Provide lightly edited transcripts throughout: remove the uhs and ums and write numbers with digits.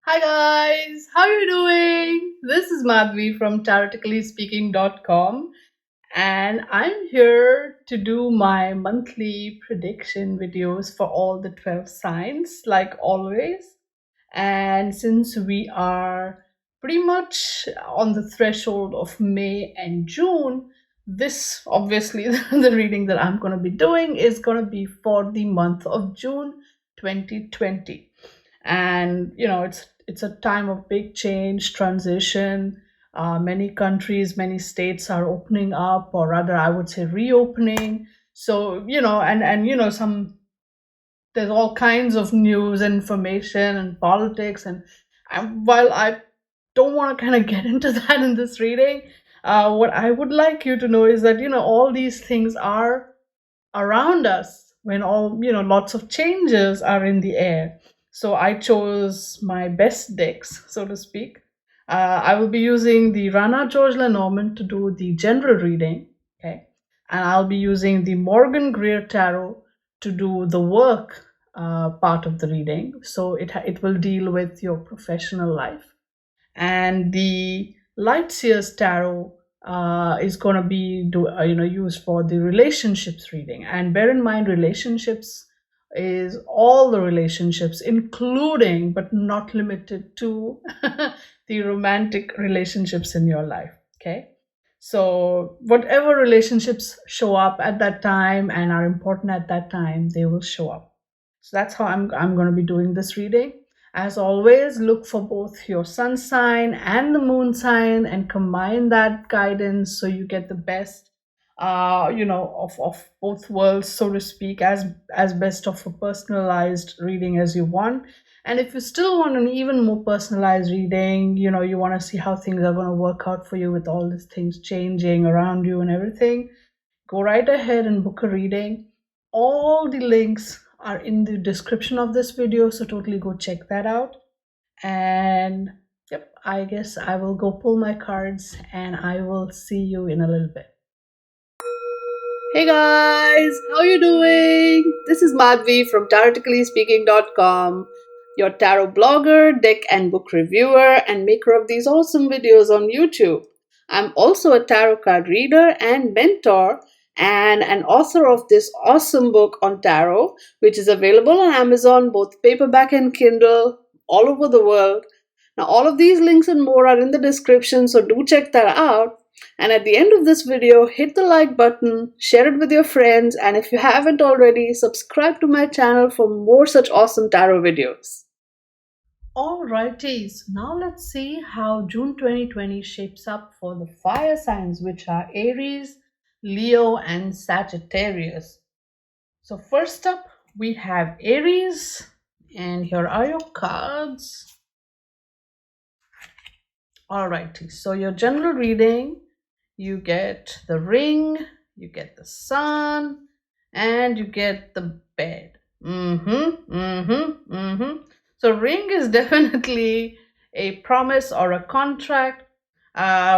Hi guys, how are you doing? This is Madhvi from TaroticallySpeaking.com, and I'm here to do my monthly prediction videos for all the 12 signs like always. And since we are pretty much on the threshold of May and June, this obviously the reading that I'm going to be doing is going to be for the month of June 2020. And it's a time of big change, transition. Many countries, many states are opening up, or rather I would say reopening. So some there's all kinds of news, information, and politics. And while I don't want to kind of get into that in this reading, what I would like you to know is that all these things are around us when lots of changes are in the air. So I chose my best decks, so to speak. I will be using the Rana George Lenormand to do the general reading, okay, and I'll be using the Morgan Greer Tarot to do the work part of the reading. So it will deal with your professional life, and the Light Seers Tarot is going to be used for the relationships reading. And bear in mind, relationships is all the relationships, including but not limited to the romantic relationships in your life. Okay, so whatever relationships show up at that time and are important at that time, they will show up. So that's how I'm going to be doing this reading. As always, look for both your sun sign and the moon sign and combine that guidance so you get the best of both worlds, so to speak, as best of a personalized reading as you want. And if you still want an even more personalized reading, you want to see how things are going to work out for you with all these things changing around you and everything, go right ahead and book a reading. All the links are in the description of this video, so totally go check that out. And yep, I guess I will go pull my cards and I will see you in a little bit. Hey guys, how you doing? This is Madhvi from TaroticallySpeaking.com, your tarot blogger, deck and book reviewer, and maker of these awesome videos on YouTube. I'm also a tarot card reader and mentor, and an author of this awesome book on tarot, which is available on Amazon, both paperback and Kindle, all over the world. Now, all of these links and more are in the description, so do check that out. And at the end of this video, hit the like button, share it with your friends, and if you haven't already, subscribe to my channel for more such awesome tarot videos. Alrighty, so now let's see how June 2020 shapes up for the fire signs, which are Aries, Leo, and Sagittarius. So first up, we have Aries, and here are your cards. Alrighty, so your general reading, you get the ring, you get the sun, and you get the bed. So ring is definitely a promise or a contract,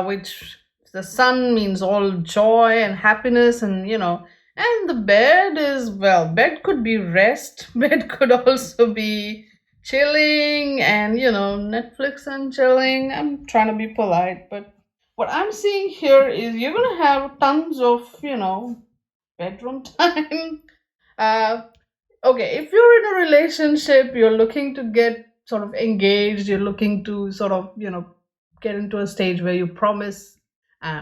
which the sun means all joy and happiness, and the bed is, well, bed could be rest, bed could also be chilling and Netflix and chilling. I'm trying to be polite, but what I'm seeing here is you're gonna have tons of bedroom time. uh okay, if you're in a relationship, you're looking to get sort of engaged, you're looking to sort of get into a stage where you promise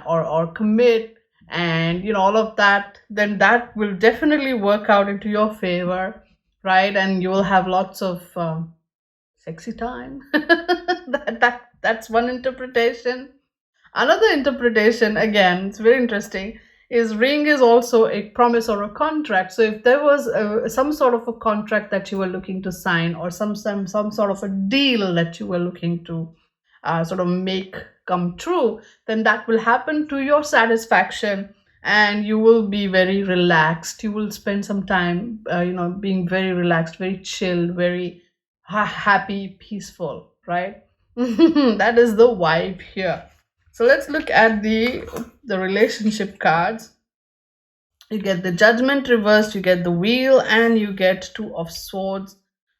or commit, and all of that, then that will definitely work out into your favor, right? And you will have lots of sexy time. That's one interpretation. Another interpretation, again, it's very interesting, is ring is also a promise or a contract. So if there was some sort of a contract that you were looking to sign, or some sort of a deal that you were looking to sort of make come true, then that will happen to your satisfaction, and you will be very relaxed. You will spend some time being very relaxed, very chill, very happy, peaceful, right? That is the vibe here. So let's look at the relationship cards. You get the Judgment reversed, you get the Wheel, and you get Two of Swords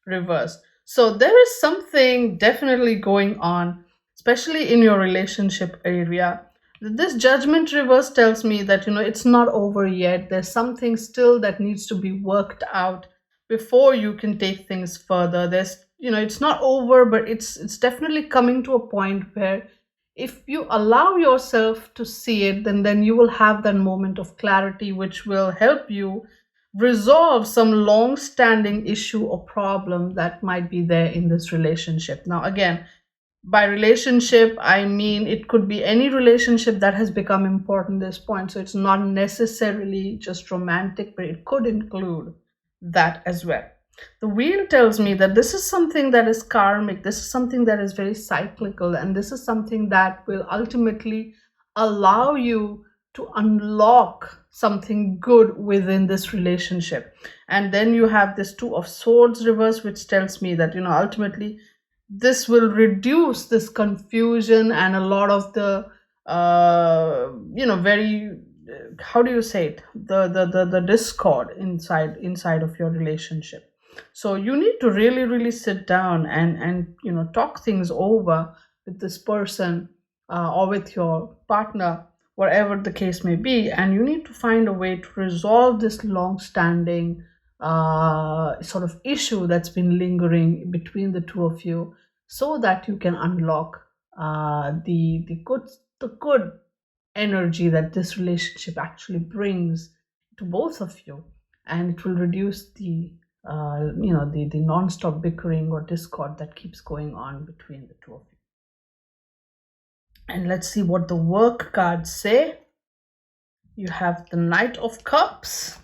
reversed. So there is something definitely going on, especially in your relationship area. This judgment reverse tells me that it's not over yet. There's something still that needs to be worked out before you can take things further. It's not over, but it's definitely coming to a point where if you allow yourself to see it, then you will have that moment of clarity which will help you resolve some long standing issue or problem that might be there in this relationship. Now, again, by relationship, I mean it could be any relationship that has become important at this point. So it's not necessarily just romantic, but it could include that as well. The wheel tells me that this is something that is karmic, this is something that is very cyclical, and this is something that will ultimately allow you to unlock something good within this relationship. And then you have this two of swords reverse, which tells me that ultimately this will reduce this confusion and a lot of the very how do you say it, the discord inside of your relationship. So you need to really really sit down and talk things over with this person, or with your partner, whatever the case may be, and you need to find a way to resolve this long standing sort of issue that's been lingering between the two of you, so that you can unlock the good energy that this relationship actually brings to both of you, and it will reduce the non-stop bickering or discord that keeps going on between the two of you. And let's see what the work cards say. You have the Knight of Cups,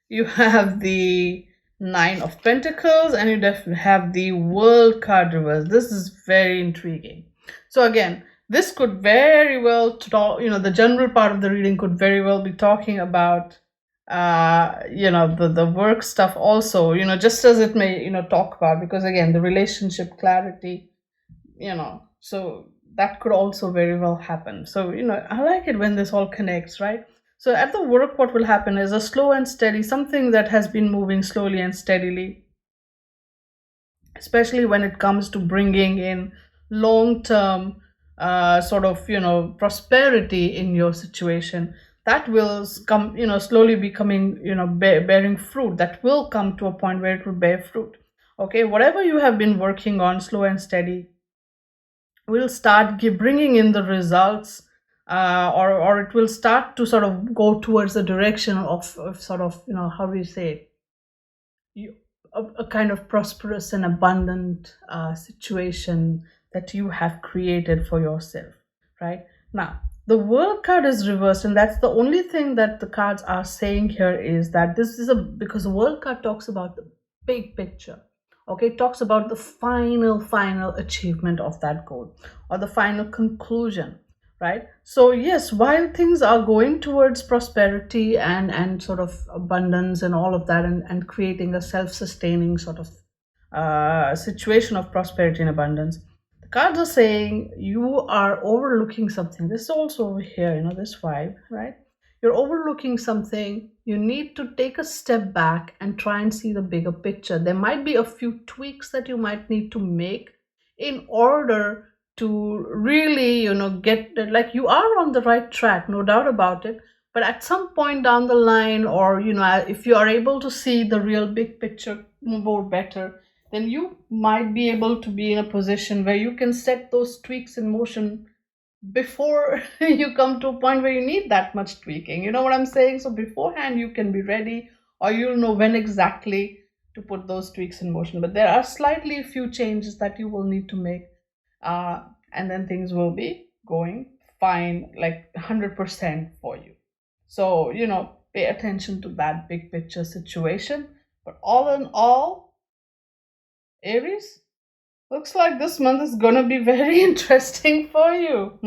you have the Nine of Pentacles, and you definitely have the World card reverse. This is very intriguing. So again, this could very well talk, the general part of the reading could very well be talking about the work stuff also, just as it may talk about, because again, the relationship clarity, so that could also very well happen. So I like it when this all connects, right? So at the work, what will happen is a slow and steady, something that has been moving slowly and steadily, especially when it comes to bringing in long term sort of prosperity in your situation. That will come, slowly becoming, bearing fruit. That will come to a point where it will bear fruit. Okay, whatever you have been working on, slow and steady, will start bringing in the results, or it will start to sort of go towards the direction of sort of, how do you say it, you, a kind of prosperous and abundant situation that you have created for yourself, right? Now, the World card is reversed, and that's the only thing that the cards are saying here, is that this is because the World card talks about the big picture. Okay, it talks about the final achievement of that goal, or the final conclusion, right? So yes, while things are going towards prosperity and sort of abundance and all of that, and creating a self-sustaining sort of situation of prosperity and abundance, the cards are saying you are overlooking something. This is also over here, this vibe, right? You're overlooking something. You need to take a step back and try and see the bigger picture. There might be a few tweaks that you might need to make in order to really, get like, you are on the right track, no doubt about it. But at some point down the line, or if you are able to see the real big picture more better, then you might be able to be in a position where you can set those tweaks in motion before you come to a point where you need that much tweaking. You know what I'm saying? So beforehand you can be ready, or you'll know when exactly to put those tweaks in motion. But there are slightly few changes that you will need to make, and then things will be going fine, like 100% for you. So pay attention to that big picture situation. But all in all, Aries, looks like this month is gonna be very interesting for you.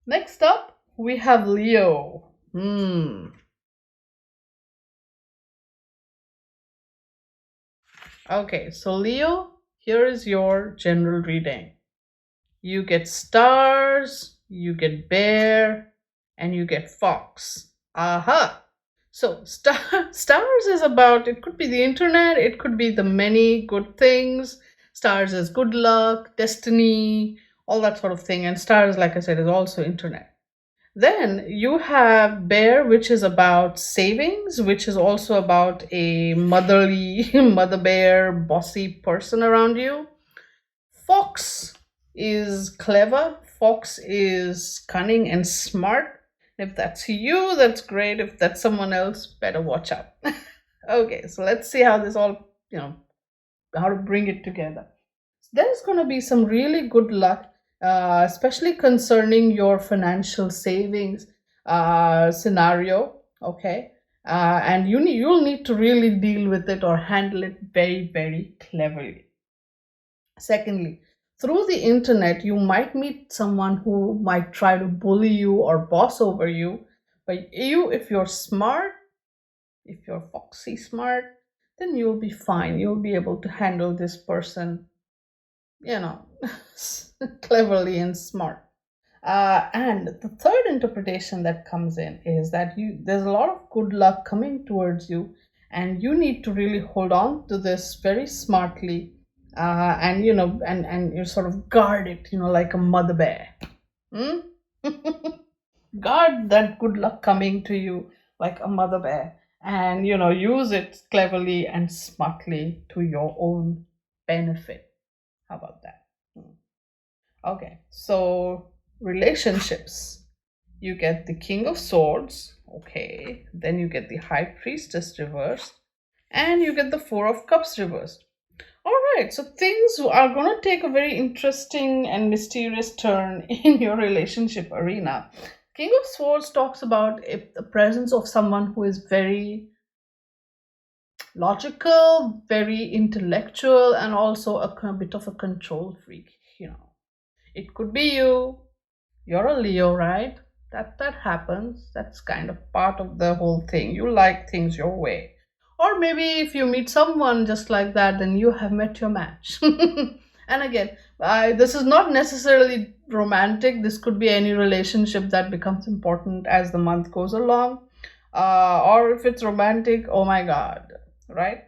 Next up, we have Leo. Okay, so Leo, here is your general reading. You get stars, you get bear, and you get fox. Aha! So, stars is about, it could be the internet, it could be the many good things. Stars is good luck, destiny, all that sort of thing. And stars, like I said, is also internet. Then you have bear, which is about savings, which is also about a motherly, mother bear, bossy person around you. Fox is clever, fox is cunning and smart. If that's you, that's great. If that's someone else, better watch out. Okay, so let's see how this all, how to bring it together. There's going to be some really good luck, especially concerning your financial savings scenario. Okay, and you'll need to really deal with it or handle it very, very cleverly. Secondly, through the internet, you might meet someone who might try to bully you or boss over you. But if you're smart, if you're foxy smart, then you'll be fine. You'll be able to handle this person, you know, cleverly and smart. And the third interpretation that comes in is that there's a lot of good luck coming towards you, and you need to really hold on to this very smartly, and you sort of guard it, like a mother bear. Hmm? Guard that good luck coming to you like a mother bear, and use it cleverly and smartly to your own benefit. How about that? Okay, so relationships. You get the King of Swords, okay, then you get the High Priestess reversed, and you get the Four of Cups reversed. All right, so things are going to take a very interesting and mysterious turn in your relationship arena. King of Swords talks about the presence of someone who is very logical, very intellectual, and also a bit of a control freak. It could be you. You're a Leo, right? That happens. That's kind of part of the whole thing. You like things your way. Or maybe if you meet someone just like that, then you have met your match. And again, this is not necessarily romantic. This could be any relationship that becomes important as the month goes along. Or if it's romantic, oh my God, right?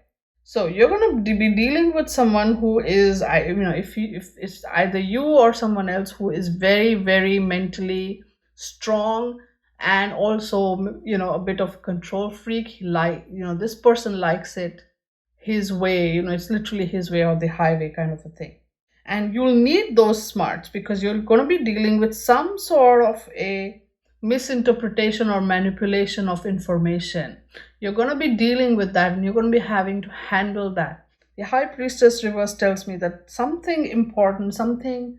So you're going to be dealing with someone who is, if it's either you or someone else who is very, very mentally strong, and also, a bit of control freak. This person likes it his way. It's literally his way or the highway kind of a thing. And you'll need those smarts because you're going to be dealing with some sort of a misinterpretation or manipulation of information. You're going to be dealing with that, and you're going to be having to handle that. The High Priestess reverse tells me that something important, something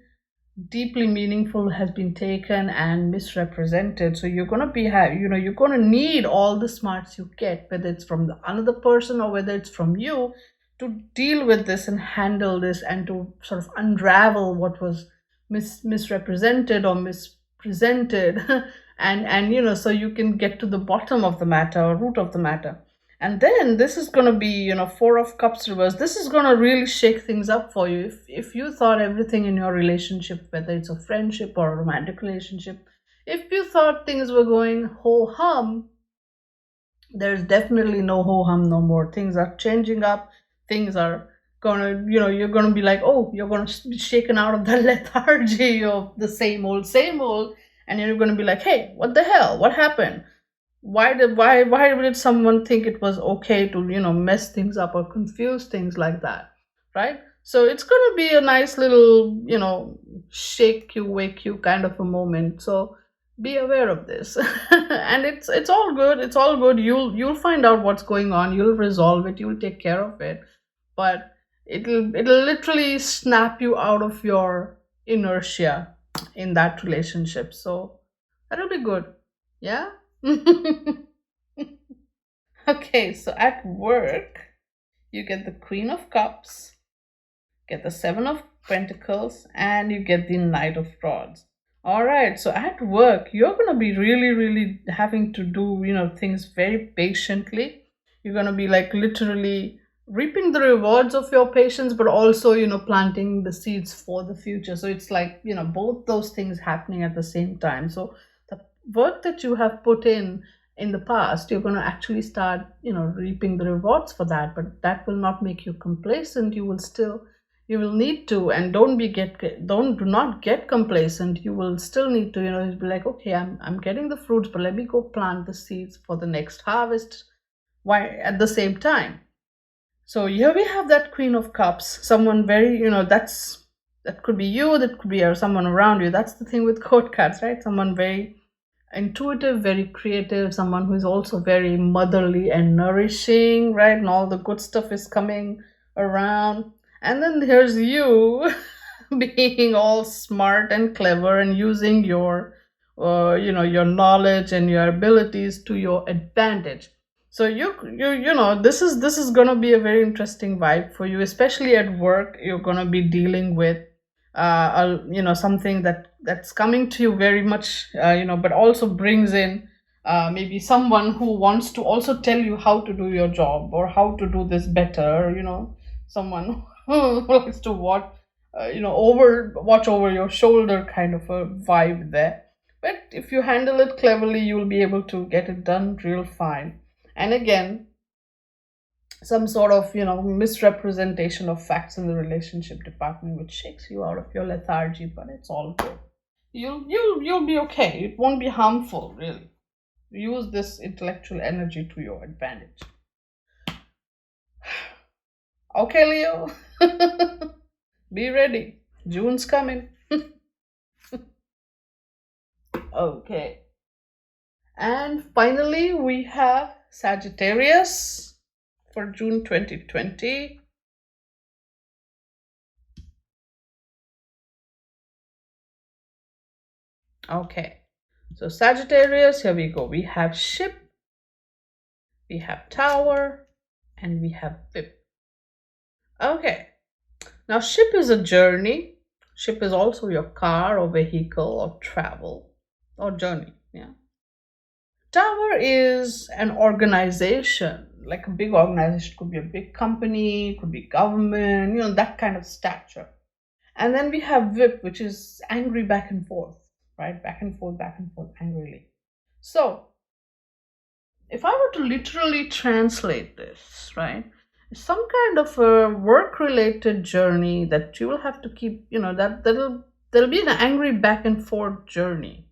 deeply meaningful has been taken and misrepresented. So you're going to you're going to need all the smarts you get, whether it's from the another person or whether it's from you, to deal with this and handle this, and to sort of unravel what was misrepresented or mispresented. And so you can get to the bottom of the matter or root of the matter. And then this is going to be, Four of Cups reverse. This is going to really shake things up for you. If you thought everything in your relationship, whether it's a friendship or a romantic relationship, if you thought things were going ho-hum, there's definitely no ho-hum no more. Things are changing up. Things are gonna, you're gonna be like, oh, you're gonna be shaken out of the lethargy of the same old, and you're gonna be like, hey, what the hell? What happened? Why did someone think it was okay to mess things up or confuse things like that, right? So it's gonna be a nice little shake you, wake you kind of a moment. So be aware of this. And it's all good. It's all good. You'll find out what's going on. You'll resolve it. You'll take care of it. But it'll literally snap you out of your inertia in that relationship. So that'll be good. Yeah. Okay, so at work, you get the Queen of Cups, get the Seven of Pentacles, and you get the Knight of Rods. All right, so at work, you're going to be really, really having to do, things very patiently. You're going to be like literally reaping the rewards of your patience, but also, planting the seeds for the future. So it's like, both those things happening at the same time. So the work that you have put in the past, you're going to actually start, reaping the rewards for that. But that will not make you complacent. You will need to, and do not get complacent. You will still need to, be like, okay, I'm getting the fruits, but let me go plant the seeds for the next harvest. Why at the same time? So here we have that Queen of Cups, someone very, that could be you, that could be someone around you. That's the thing with court cards, right? Someone very intuitive, very creative, someone who is also very motherly and nourishing, right? And all the good stuff is coming around. And then here's you being all smart and clever and using your knowledge and your abilities to your advantage. So this is going to be a very interesting vibe for you, especially at work. You're going to be dealing with something that's coming to you very much, but also brings in maybe someone who wants to also tell you how to do your job or how to do this better. Someone who likes to watch over your shoulder, kind of a vibe there. But if you handle it cleverly, you'll be able to get it done real fine. And again, some sort of misrepresentation of facts in the relationship department, which shakes you out of your lethargy, but it's all good. You'll be okay. It won't be harmful, really. Use this intellectual energy to your advantage. Okay, Leo. Be ready. June's coming. Okay. And finally, we have Sagittarius for June 2020. Okay. So Sagittarius, here we go. We have ship, we have tower, and we have whip. Okay. Now, ship is a journey. Ship is also your car or vehicle or travel or journey. Yeah. Tower is an organization, like a big organization. Could be a big company, could be government, that kind of stature. And then we have whip, which is angry back and forth, right? Back and forth, angrily. So, if I were to literally translate this, right? Some kind of a work-related journey that you will have to keep, that'll be an angry back and forth journey,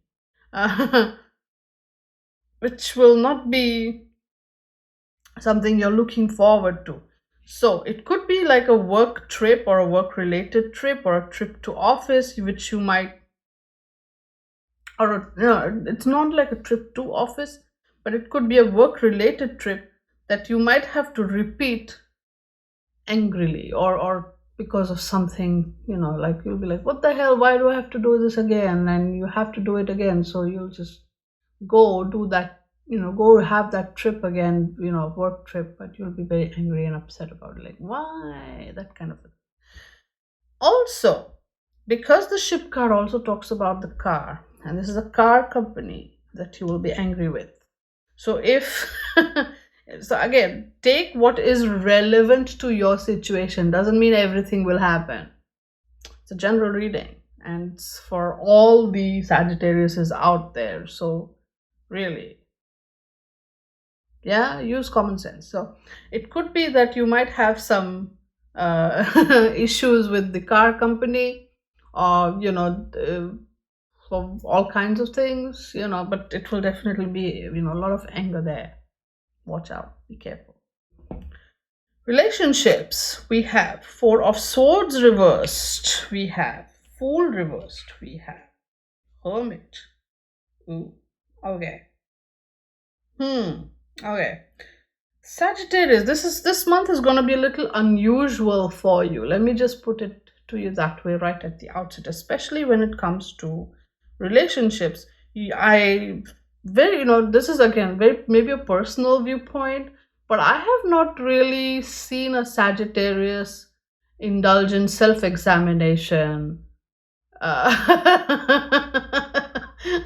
which will not be something you're looking forward to. So it could be like a work trip or a work-related trip or a trip to office, which you might, or it's not like a trip to office, but it could be a work-related trip that you might have to repeat angrily or because of something, like you'll be like, what the hell, why do I have to do this again? And you have to do it again, so you'll just go do that, go have that trip again, work trip, but you'll be very angry and upset about it, like, why, that kind of thing. Also, because the ship card also talks about the car, and this is a car company that you will be angry with. So if so again, take what is relevant to your situation. Doesn't mean everything will happen. It's a general reading, and it's for all the Sagittariuses out there. So really, yeah, use common sense. So it could be that you might have some issues with the car company, or for all kinds of things, but it will definitely be, a lot of anger there. Watch out, be careful. Relationships, we have Four of Swords reversed, we have Fool reversed, we have Hermit. Ooh, okay. Okay. Sagittarius, this month is going to be a little unusual for you. Let me just put it to you that way right at the outset, especially when it comes to relationships. This is again very maybe a personal viewpoint, but I have not really seen a Sagittarius indulge in self-examination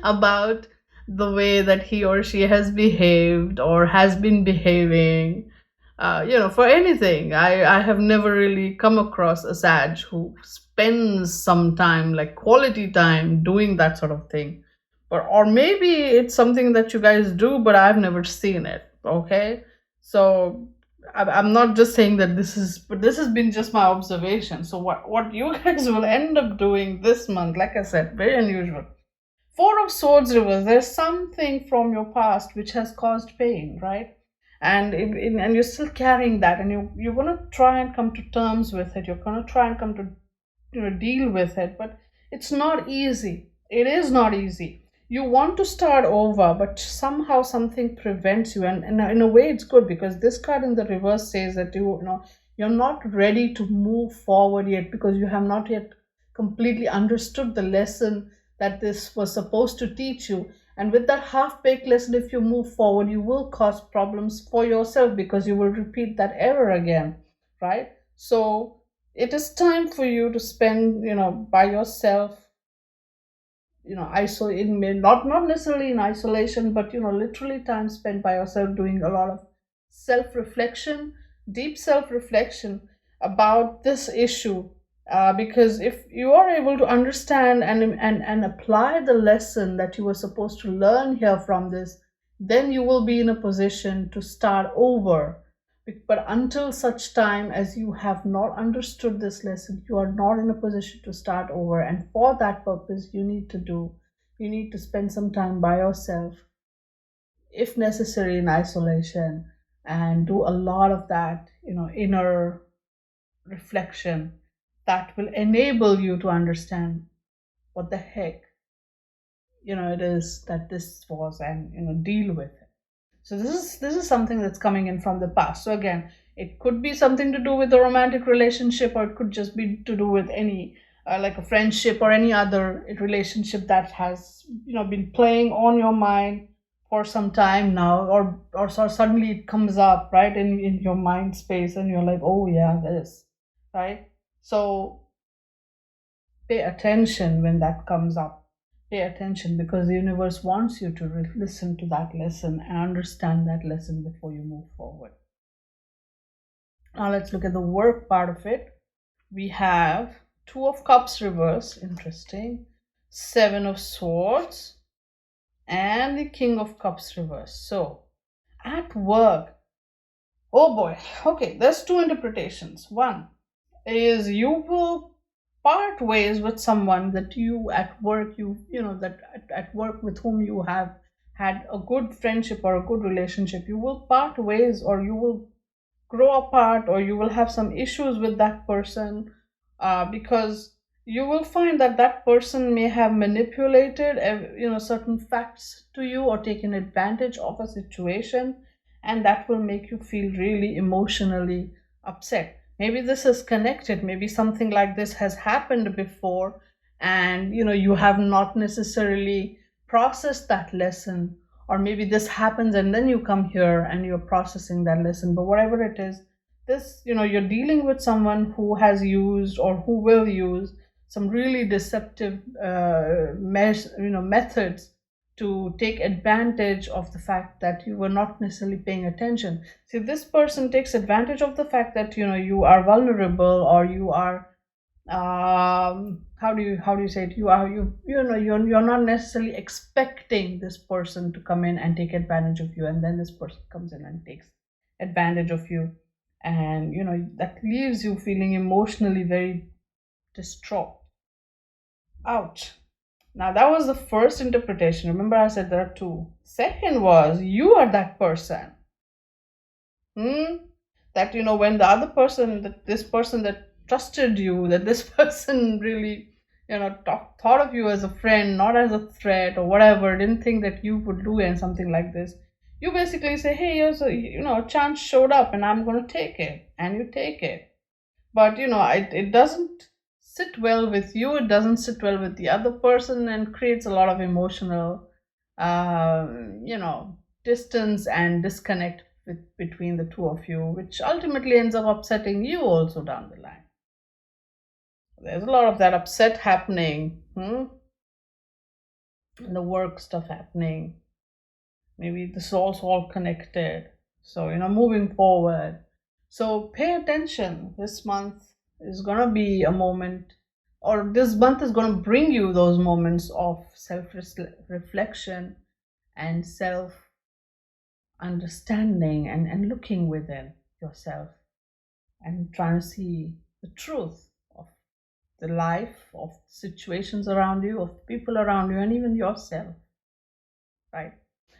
about the way that he or she has behaved or has been behaving, For anything. I have never really come across a Sag who spends some time, like quality time, doing that sort of thing. Or maybe it's something that you guys do, but I've never seen it. Okay, so I'm not just saying that but this has been just my observation. So what you guys will end up doing this month, like I said, very unusual. Four of Swords reverse. There's something from your past which has caused pain, right? And you're still carrying that, and you're gonna try and come to terms with it. You're gonna try and come to deal with it, but it's not easy. It is not easy. You want to start over, but somehow something prevents you. And in a way, it's good because this card in the reverse says that you're not ready to move forward yet because you have not yet completely understood the lesson that this was supposed to teach you. And with that half-baked lesson, if you move forward, you will cause problems for yourself because you will repeat that error again, right? So it is time for you to spend, by yourself, not necessarily in isolation, but literally time spent by yourself doing a lot of self-reflection, deep self-reflection about this issue. Because if you are able to understand and apply the lesson that you were supposed to learn here from this, then you will be in a position to start over. But until such time as you have not understood this lesson, you are not in a position to start over. And for that purpose, you need to spend some time by yourself, if necessary in isolation, and do a lot of that, inner reflection that will enable you to understand what the heck, it is that this was, and deal with it. So this is something that's coming in from the past. So again, it could be something to do with a romantic relationship, or it could just be to do with any like a friendship or any other relationship that has been playing on your mind for some time now, or so suddenly it comes up right in your mind space, and you're like, oh yeah, this, right? So pay attention when that comes up. Pay attention because the universe wants you to listen to that lesson and understand that lesson before you move forward. Now let's look at the work part of it. We have Two of Cups reverse, interesting, Seven of Swords, and the King of Cups reverse. So at work, oh boy, okay, there's two interpretations. One is you will part ways with someone that you at work, that at work with whom you have had a good friendship or a good relationship. You will part ways, or you will grow apart, or you will have some issues with that person, because you will find that that person may have manipulated certain facts to you, or taken advantage of a situation, and that will make you feel really emotionally upset. Maybe this is connected, maybe something like this has happened before, and you have not necessarily processed that lesson. Or maybe this happens and then you come here and you're processing that lesson. But whatever it is, this, you're dealing with someone who has used or who will use some really deceptive methods to take advantage of the fact that you were not necessarily paying attention. See, this person takes advantage of the fact that you are vulnerable, or you are, how do you say it, you're not necessarily expecting this person to come in and take advantage of you, and then this person comes in and takes advantage of you, and that leaves you feeling emotionally very distraught. Ouch. Now that was the first interpretation. Remember I said there are two. Second was you are that person. That when the other person, that this person that trusted you, that this person really thought of you as a friend, not as a threat or whatever, didn't think that you would do and something like this. You basically say, hey, here's a chance showed up and I'm going to take it, and you take it. But it doesn't sit well with you, it doesn't sit well with the other person, and creates a lot of emotional uh, you know distance and disconnect between the two of you, which ultimately ends up upsetting you also down the line. There's a lot of that upset happening, and the work stuff happening. Maybe this is also all connected. So moving forward, So pay attention. This month is going to be a moment, or this month is going to bring you those moments of self reflection and self understanding, and looking within yourself and trying to see the truth of the life, of situations around you, of people around you, and even yourself, right?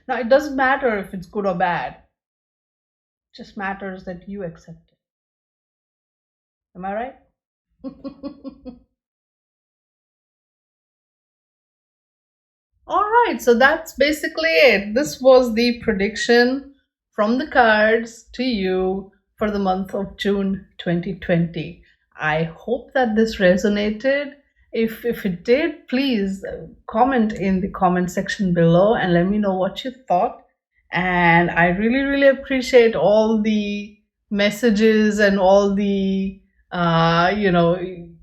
Now, it doesn't matter if it's good or bad, it just matters that you accept it. Am I right? All right, so that's basically it. This was the prediction from the cards to you for the month of June 2020. I hope that this resonated. If it did, please comment in the comment section below and let me know what you thought. And I really, really appreciate all the messages and all the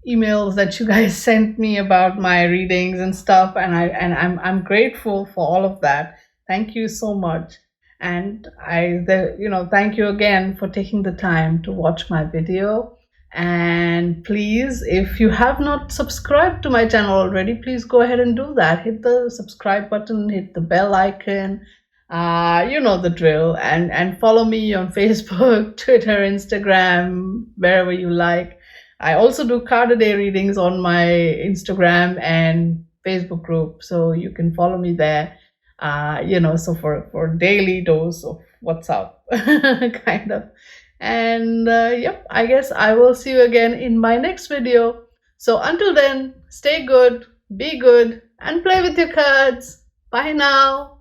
emails that you guys sent me about my readings and stuff, and I'm grateful for all of that. Thank you so much. And thank you again for taking the time to watch my video. And please, if you have not subscribed to my channel already, please go ahead and do that. Hit the subscribe button, hit the bell icon, you know the drill, and follow me on Facebook, Twitter, Instagram, wherever you like. I also do card a day readings on my Instagram and Facebook group, so you can follow me there. So for daily dose of what's up, kind of. And yep, I guess I will see you again in my next video. So until then, stay good, be good, and play with your cards. Bye now.